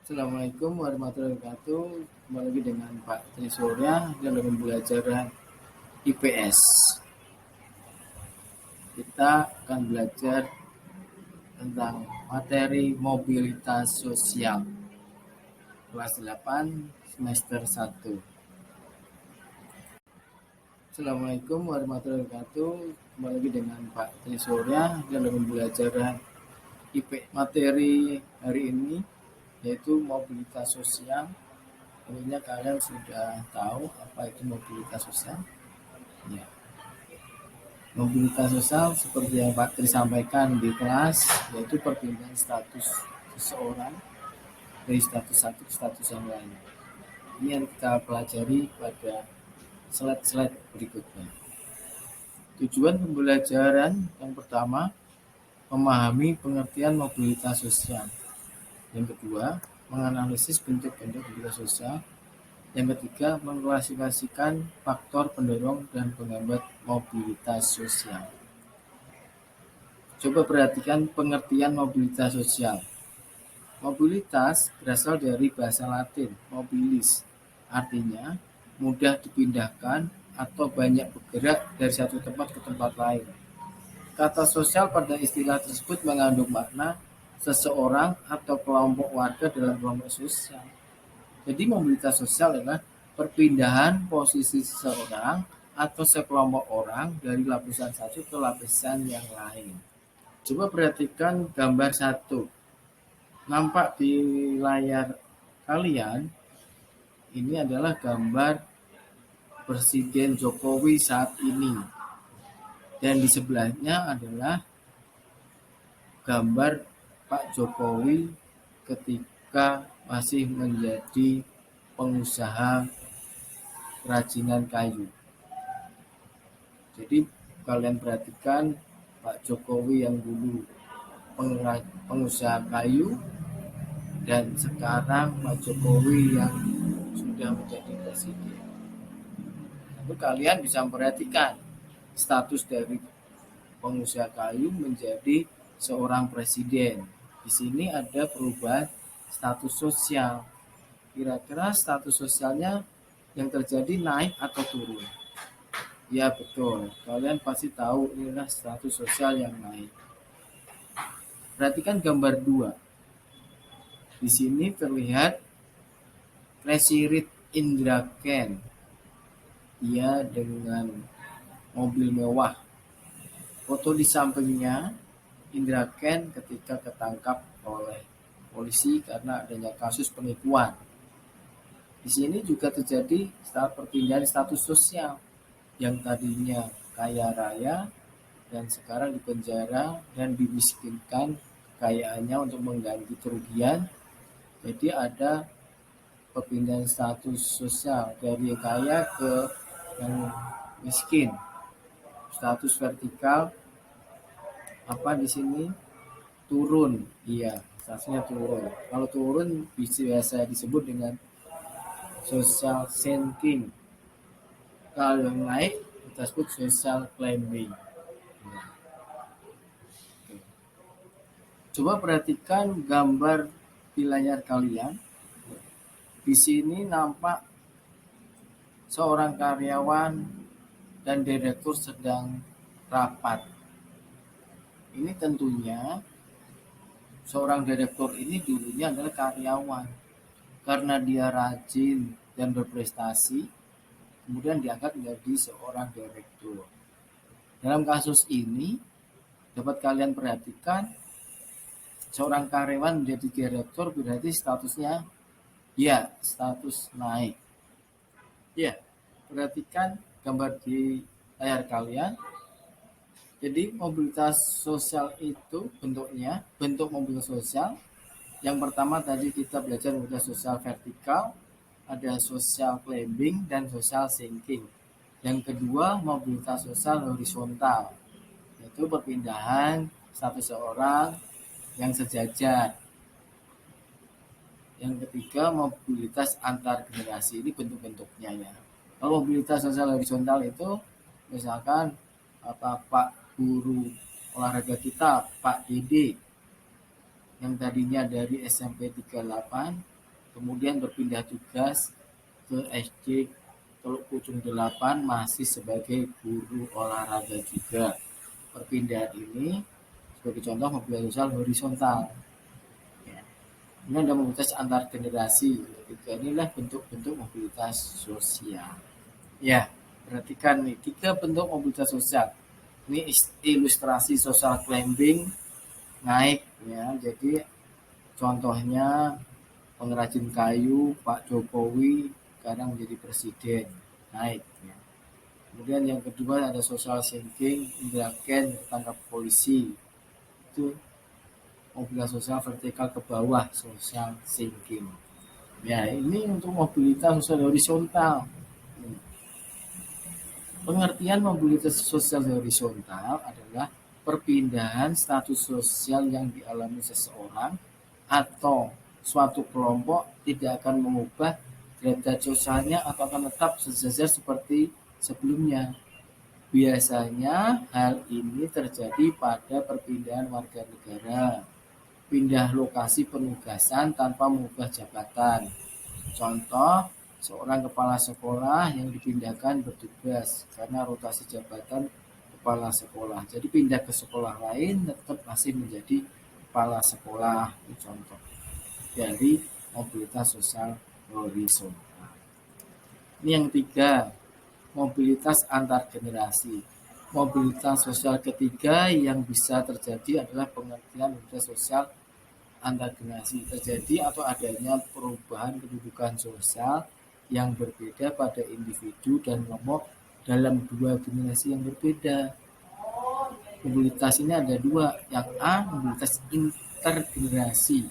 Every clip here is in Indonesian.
Assalamualaikum warahmatullahi wabarakatuh. Kembali lagi dengan Pak Tri Surya dalam pembelajaran IPS. Kita akan belajar tentang materi mobilitas sosial kelas 8 semester 1. Assalamualaikum warahmatullahi wabarakatuh. Kembali lagi dengan Pak Tri Surya dalam pembelajaran IPS. Materi hari ini yaitu mobilitas sosial. Tentunya kalian sudah tahu apa itu mobilitas sosial. Ya. Mobilitas sosial seperti yang Pak Tri sampaikan di kelas, yaitu perpindahan status seseorang dari status satu ke status yang lain. Ini yang kita pelajari pada slide-slide berikutnya. Tujuan pembelajaran yang pertama, memahami pengertian mobilitas sosial. Yang kedua, menganalisis bentuk-bentuk mobilitas sosial. Yang ketiga, mengklasifikasikan faktor pendorong dan penghambat mobilitas sosial. Coba perhatikan pengertian mobilitas sosial. Mobilitas berasal dari bahasa Latin, mobilis, artinya mudah dipindahkan atau banyak bergerak dari satu tempat ke tempat lain. Kata sosial pada istilah tersebut mengandung makna seseorang atau kelompok warga dalam kelompok sosial. Jadi mobilitas sosial adalah perpindahan posisi seseorang atau sekelompok orang dari lapisan satu ke lapisan yang lain. Coba perhatikan gambar 1. Nampak di layar kalian, ini adalah gambar Presiden Jokowi saat ini. Dan di sebelahnya adalah gambar Pak Jokowi ketika masih menjadi pengusaha kerajinan kayu. Jadi kalian perhatikan Pak Jokowi yang dulu pengusaha kayu dan sekarang Pak Jokowi yang sudah menjadi presiden. Lalu kalian bisa perhatikan status dari pengusaha kayu menjadi seorang presiden. Di sini ada perubahan status sosial. Kira-kira status sosialnya yang terjadi naik atau turun? Ya betul, kalian pasti tahu inilah status sosial yang naik. Perhatikan gambar 2. Di sini terlihat Resirit Indra Ken. Ia dengan mobil mewah. Foto di sampingnya Indra Ken ketika ketangkap oleh polisi karena adanya kasus penipuan. Di sini juga terjadi perpindahan status sosial yang tadinya kaya raya dan sekarang dipenjara dan dimiskinkan kekayaannya untuk mengganti kerugian. Jadi ada perpindahan status sosial dari kaya ke yang miskin. Status vertikal apa di sini? Turun. Iya, statusnya turun. Kalau turun biasa disebut dengan social sinking. Kalau yang naik kita sebut social climbing. Coba perhatikan gambar di layar kalian. Di sini nampak seorang karyawan dan direktur sedang rapat. Ini tentunya seorang direktur ini dulunya adalah karyawan. Karena dia rajin dan berprestasi, kemudian diangkat menjadi seorang direktur. Dalam kasus ini, dapat kalian perhatikan, seorang karyawan menjadi direktur berarti statusnya, ya, status naik. Ya, perhatikan gambar di layar kalian. Jadi mobilitas sosial itu bentuk mobilitas sosial. Yang pertama tadi kita belajar mobilitas sosial vertikal, ada social climbing dan social sinking. Yang kedua mobilitas sosial horizontal, yaitu perpindahan status seorang yang sejajar. Yang ketiga mobilitas antar generasi, ini bentuk-bentuknya ya. Kalau mobilitas sosial horizontal itu misalkan Pak guru olahraga kita, Pak Dede, yang tadinya dari SMP 38 kemudian berpindah tugas ke SD Teluk Pucung 8 masih sebagai guru olahraga juga. Perpindahan ini sebagai contoh mobilitas sosial horizontal. Ya. Ini ada mobilitas antar generasi. Inilah bentuk-bentuk mobilitas sosial. Ya, perhatikan nih 3 bentuk mobilitas sosial. Ini ilustrasi social climbing naik ya. Jadi contohnya pengrajin kayu Pak Jokowi sekarang menjadi presiden naik ya. Kemudian yang kedua ada social sinking, Indra Ken ditangkap polisi, itu mobilitas sosial vertikal ke bawah, social sinking. Ya ini untuk mobilitas sosial horizontal. Pengertian mobilitas sosial horizontal adalah perpindahan status sosial yang dialami seseorang atau suatu kelompok tidak akan mengubah derajat sosialnya atau akan tetap sejajar seperti sebelumnya. Biasanya hal ini terjadi pada perpindahan warga negara, pindah lokasi penugasan tanpa mengubah jabatan. Contoh, seorang kepala sekolah yang dipindahkan bertugas karena rotasi jabatan kepala sekolah. Jadi pindah ke sekolah lain tetap masih menjadi kepala sekolah. Ini contoh dari mobilitas sosial horizontal. Ini yang ketiga, mobilitas antar generasi. Mobilitas sosial ketiga yang bisa terjadi adalah pengertian mobilitas sosial antar generasi, terjadi atau adanya perubahan kedudukan sosial yang berbeda pada individu dan kelompok dalam 2 generasi yang berbeda. Mobilitas ini ada 2, yang A mobilitas intergenerasi.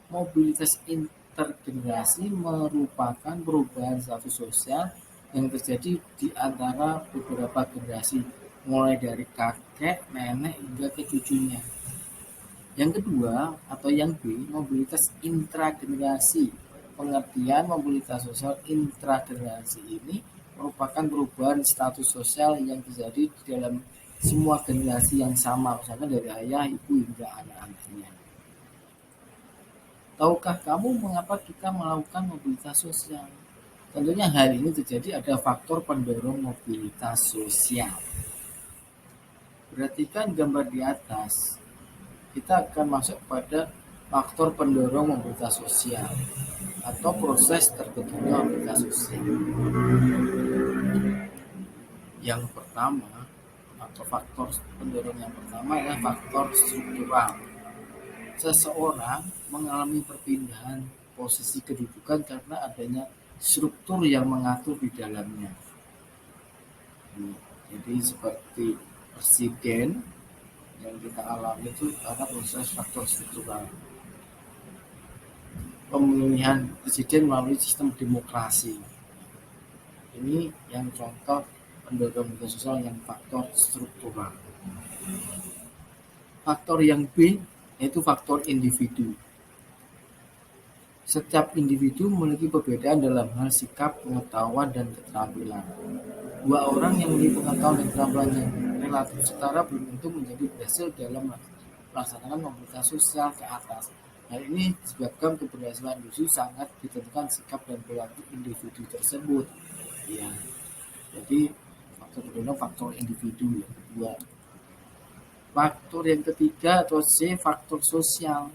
Mobilitas intergenerasi merupakan perubahan status sosial yang terjadi di antara beberapa generasi, mulai dari kakek, nenek hingga ke cucunya. Yang kedua atau yang B, mobilitas intragenerasi. Pengertian mobilitas sosial intragenerasi ini merupakan perubahan status sosial yang terjadi di dalam semua generasi yang sama, misalnya dari ayah, ibu hingga anak-anaknya. Tahukah kamu mengapa kita melakukan mobilitas sosial? Tentunya hal ini terjadi ada faktor pendorong mobilitas sosial. Perhatikan gambar di atas. Kita akan masuk pada faktor pendorong mobilitas sosial atau proses terbentuknya mobilitas sosial. Yang pertama atau faktor pendorong yang pertama adalah faktor struktural. Seseorang mengalami perpindahan posisi kedudukan karena adanya struktur yang mengatur di dalamnya. Jadi seperti presiden yang kita alami itu karena proses faktor struktural. Pemilihan presiden melalui sistem demokrasi. Ini yang contoh pendorong mobilitas sosial yang faktor struktural. Faktor yang B yaitu faktor individu. Setiap individu memiliki perbedaan dalam hal sikap, pengetahuan, dan keterampilan. 2 orang yang memiliki pengetahuan dan keterampilan yang relatif setara belum tentu menjadi berhasil dalam melaksanakan mobilitas sosial ke atas. Hal ini disebabkan keberhasilan individu sangat ditentukan sikap dan perilaku individu tersebut. Ya, jadi faktor pendorong faktor individu yang kedua. Faktor yang ketiga atau C, faktor sosial.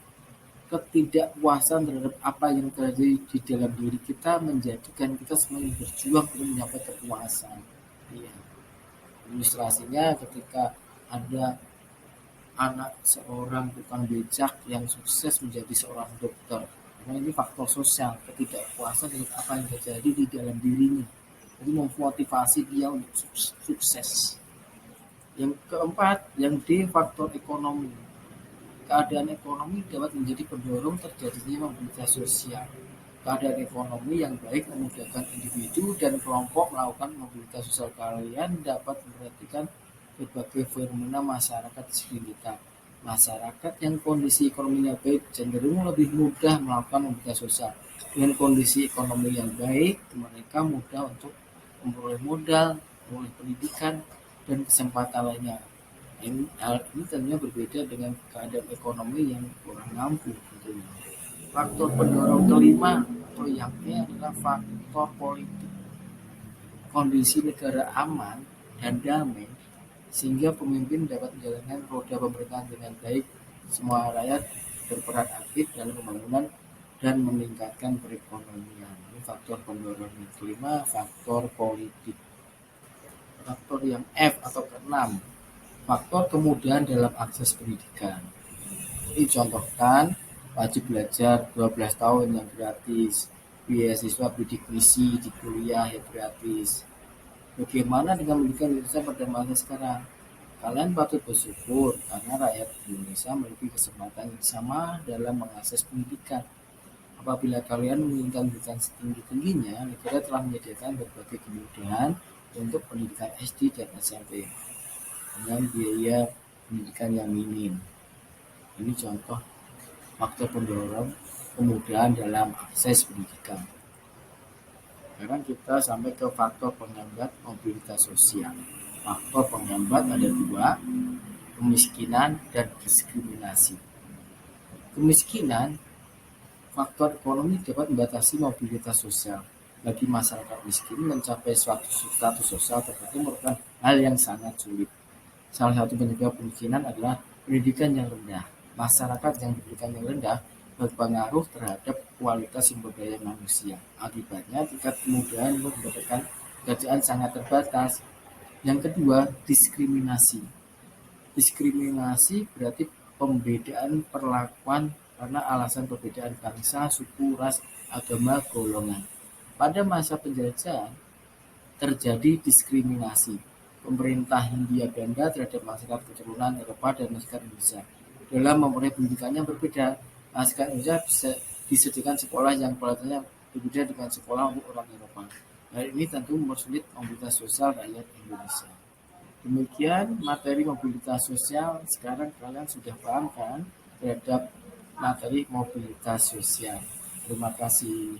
Ketidakpuasan terhadap apa yang terjadi di dalam diri kita menjadikan kita semakin berjuang untuk mencapai kepuasan. Ya. Ilustrasinya ketika ada anak seorang tukang becak yang sukses menjadi seorang dokter. Karena ini faktor sosial, ketidakpuasan dengan apa yang terjadi di dalam dirinya. Jadi memotivasi dia untuk sukses. Yang keempat, yang D, faktor ekonomi. Keadaan ekonomi dapat menjadi pendorong terjadinya mobilitas sosial. Keadaan ekonomi yang baik memudahkan individu dan kelompok melakukan mobilitas sosial. Kalian dapat memperhatikan berbagai fenomena masyarakat di sekitar kita. Masyarakat yang kondisi ekonominya baik cenderung lebih mudah melakukan mobilitas sosial. Dengan kondisi ekonomi yang baik, mereka mudah untuk memperoleh modal, memperoleh pendidikan, dan kesempatan lainnya. Hal ini tentunya berbeda dengan keadaan ekonomi yang kurang mampu tentunya. Faktor pendorong kelima Faktor yang E adalah faktor politik. Kondisi negara aman dan damai sehingga pemimpin dapat menjalankan roda pemerintahan dengan baik. Semua rakyat berperan aktif dalam pembangunan dan meningkatkan perekonomian. Ini faktor pendorong. Yang kelima, faktor politik. Faktor yang F atau keenam, faktor kemudahan dalam akses pendidikan. Ini contohkan wajib belajar 12 tahun yang gratis, beasiswa bidik misi di kuliah yang gratis. Bagaimana dengan pendidikan Indonesia pada masa sekarang? Kalian patut bersyukur karena rakyat Indonesia memiliki kesempatan yang sama dalam mengakses pendidikan. Apabila kalian menginginkan pendidikan setinggi-tingginya, negara telah menyediakan berbagai kemudahan untuk pendidikan SD dan SMP dengan biaya pendidikan yang minim. Ini contoh faktor pendorong kemudahan dalam akses pendidikan. Sekarang kita sampai ke faktor penghambat mobilitas sosial. Faktor penghambat ada dua, kemiskinan dan diskriminasi. Kemiskinan, faktor ekonomi dapat membatasi mobilitas sosial. Bagi masyarakat miskin, mencapai suatu status sosial tertentu merupakan hal yang sangat sulit. Salah satu penyebab kemiskinan adalah pendidikan yang rendah. Masyarakat yang pendidikan yang rendah berpengaruh terhadap kualitas sumber daya manusia. Akibatnya, tingkat kemudahan untuk mendapatkan pekerjaan sangat terbatas. Yang kedua, diskriminasi. Diskriminasi berarti pembedaan perlakuan karena alasan perbedaan bangsa, suku, ras, agama, golongan. Pada masa penjajahan, terjadi diskriminasi pemerintah Hindia Belanda terhadap masyarakat keturunan Eropa dan masyarakat Indonesia. Dalam memperoleh pendidikan yang berbeda, masyarakat Indonesia bisa disediakan sekolah yang kualitasnya berbeda dengan sekolah untuk orang Eropa. Hal ini tentu mempersulit mobilitas sosial rakyat Indonesia. Demikian materi mobilitas sosial. Sekarang kalian sudah paham kan terhadap materi mobilitas sosial. Terima kasih.